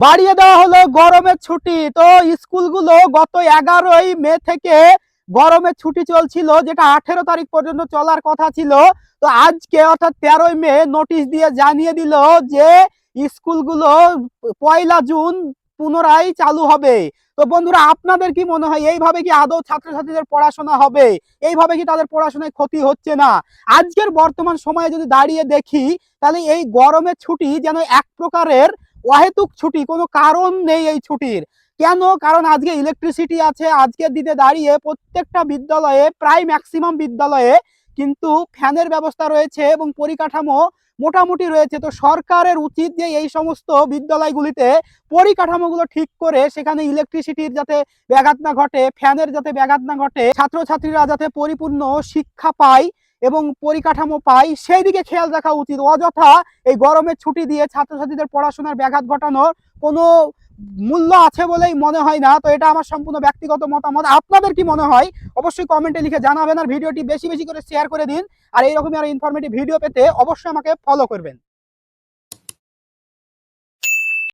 বাড়িয়ে দেওয়া হলো গরমের ছুটি। তো স্কুলগুলো গত 11ই মে থেকে গরমের ছুটি চলছিল, যেটা 18 তারিখ পর্যন্ত চলার কথা ছিল। তো আজকে অর্থাৎ 13ই মে নোটিশ দিয়ে জানিয়ে দিল যে স্কুলগুলো 1লা জুন পুনরায় চালু হবে। তো বন্ধুরা, আপনাদের কি মনে হয় এইভাবে কি আদৌ ছাত্রছাত্রীদের পড়াশোনা হবে? এইভাবে কি তাদের পড়াশোনায় ক্ষতি হচ্ছে না? আজকের বর্তমান সময়ে যদি দাঁড়িয়ে দেখি, তাহলে এই গরমের ছুটি যেন এক প্রকারের অহেতুক ছুটি, কোনো কারণ নেই এই ছুটির। কেন? কারণ আজকে ইলেকট্রিসিটি আছে। আজকের দিনে দাঁড়িয়ে প্রত্যেকটা বিদ্যালয়ে, প্রায় ম্যাক্সিমাম বিদ্যালয়ে কিন্তু ফ্যানের ব্যবস্থা রয়েছে এবং পরিকাঠামো মোটামুটি রয়েছে। তো সরকারের উচিত যে এই সমস্ত বিদ্যালয়গুলিতে পরিকাঠামোগুলো ঠিক করে সেখানে ইলেকট্রিসিটির যাতে ব্যাঘাত না ঘটে, ফ্যানের যাতে ব্যাঘাত না ঘটে, ছাত্রছাত্রীরা যাতে পরিপূর্ণ শিক্ষা পায় এবং পরিকাঠামো পায়, সেই দিকে খেয়াল রাখা উচিত। অযথা এই গরমের ছুটি দিয়ে ছাত্রছাত্রীদের পড়াশোনার ব্যাঘাত ঘটানোর কোনো মূল্য আছে বলেই মনে হয় না। তো এটা আমার সম্পূর্ণ ব্যক্তিগত মতামত। আপনাদের কি মনে হয় অবশ্যই কমেন্টে লিখে জানাবেন, আর ভিডিওটি বেশি বেশি করে শেয়ার করে দিন। আর এইরকমই আরো ইনফরমেটিভ ভিডিও পেতে অবশ্যই আমাকে ফলো করবেন।